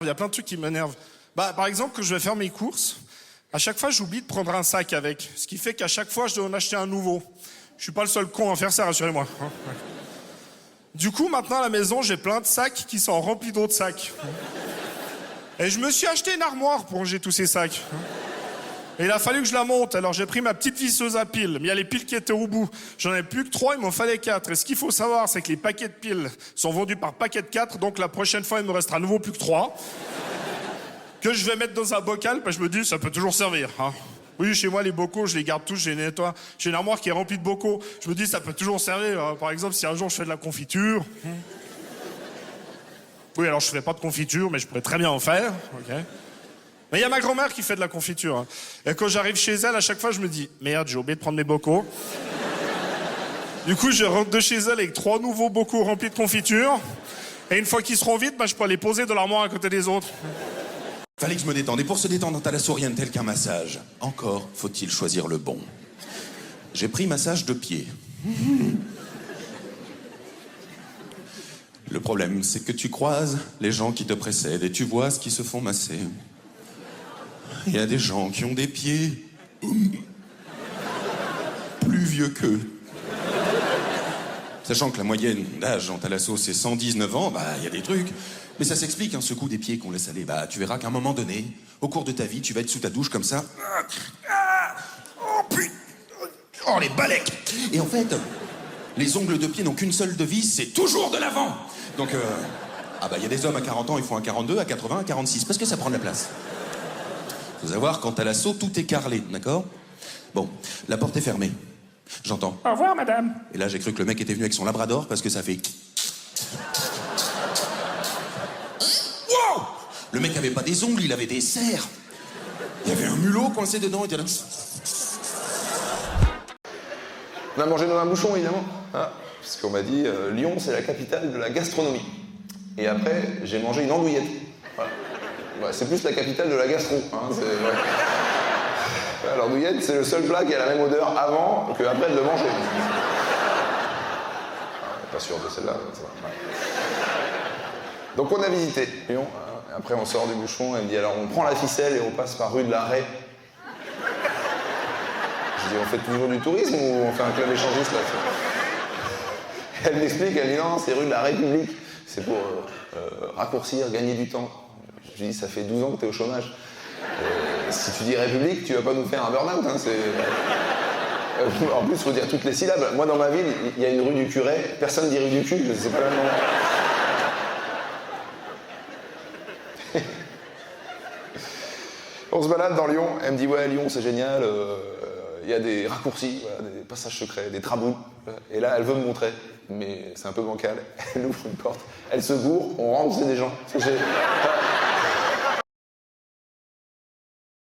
Il y a plein de trucs qui m'énervent. Par exemple, quand je vais faire mes courses, à chaque fois, j'oublie de prendre un sac avec. Ce qui fait qu'à chaque fois, je dois en acheter un nouveau. Je suis pas le seul con à faire ça, rassurez-moi. Du coup, maintenant, à la maison, j'ai plein de sacs qui sont remplis d'autres sacs. Et je me suis acheté une armoire pour ranger tous ces sacs. Et il a fallu que je la monte, alors j'ai pris ma petite visseuse à piles, mais il y a les piles qui étaient au bout. J'en avais plus que 3, il m'en fallait 4. Et ce qu'il faut savoir, c'est que les paquets de piles sont vendus par paquet de 4, donc la prochaine fois, il me restera à nouveau plus que 3. Que je vais mettre dans un bocal, je me dis, ça peut toujours servir. Hein. Oui, chez moi, les bocaux, je les garde tous, je les nettoie. J'ai une armoire qui est remplie de bocaux. Je me dis, ça peut toujours servir. Hein. Par exemple, si un jour je fais de la confiture... Oui, alors je fais pas de confiture, mais je pourrais très bien en faire. Okay. Mais il y a ma grand-mère qui fait de la confiture. Hein. Et quand j'arrive chez elle, à chaque fois, je me dis, merde, j'ai oublié de prendre mes bocaux. Du coup, je rentre de chez elle avec 3 nouveaux bocaux remplis de confiture. Et une fois qu'ils seront vides, je peux les poser dans l'armoire à côté des autres. Fallait que je me détende. Et pour se détendre, Thalasso, rien de tel qu'un massage. Encore faut-il choisir le bon. J'ai pris massage de pied. Le problème, c'est que tu croises les gens qui te précèdent et tu vois ce qui se font masser. Il y a des gens qui ont des pieds plus vieux qu'eux. Sachant que la moyenne d'âge en Thalasso, c'est 119 ans, il y a des trucs. Mais ça s'explique, hein, ce coup des pieds qu'on laisse aller. Tu verras qu'à un moment donné, au cours de ta vie, tu vas être sous ta douche comme ça. Oh putain! Oh, les balèques! Et en fait, les ongles de pied n'ont qu'une seule devise, c'est toujours de l'avant! Donc, il y a des hommes à 40 ans, ils font un 42, à 80, à 46, parce que ça prend de la place. Faut savoir, quand à l'assaut, tout est carrelé, d'accord? Bon, la porte est fermée. J'entends. Au revoir, madame. Et là, j'ai cru que le mec était venu avec son labrador, parce que ça fait... Wow! Le mec avait pas des ongles, il avait des serres. Il y avait un mulot coincé dedans, il était là... On a mangé dans un bouchon, évidemment. Ah, parce qu'on m'a dit, Lyon, c'est la capitale de la gastronomie. Et après, j'ai mangé une andouillette. Voilà. C'est plus la capitale de la gastro. Hein, l'andouillette, c'est le seul plat qui a la même odeur avant qu'après de le manger. Pas sûr de celle-là. Ouais. Donc on a visité Lyon. Hein, après, on sort du bouchon, elle me dit, alors on prend la ficelle et on passe par rue de la Raie. Je dis, on fait toujours du tourisme ou on fait un club échangiste là? Elle m'explique, elle dit non, c'est rue de la République. C'est pour raccourcir, gagner du temps. Je lui dis, ça fait 12 ans que t'es au chômage. Si tu dis République, tu vas pas nous faire un burn-out. Hein, en plus, il faut dire toutes les syllabes. Moi, dans ma ville, il y a une rue du Curé. Personne dit rue du cul, c'est pas le même moment. On se balade dans Lyon. Elle me dit, ouais, Lyon, c'est génial. Il y a des raccourcis, voilà, des passages secrets, des traboules. Et là, elle veut me montrer, mais c'est un peu bancal. Elle ouvre une porte, elle se gourre, on rentre, c'est des gens.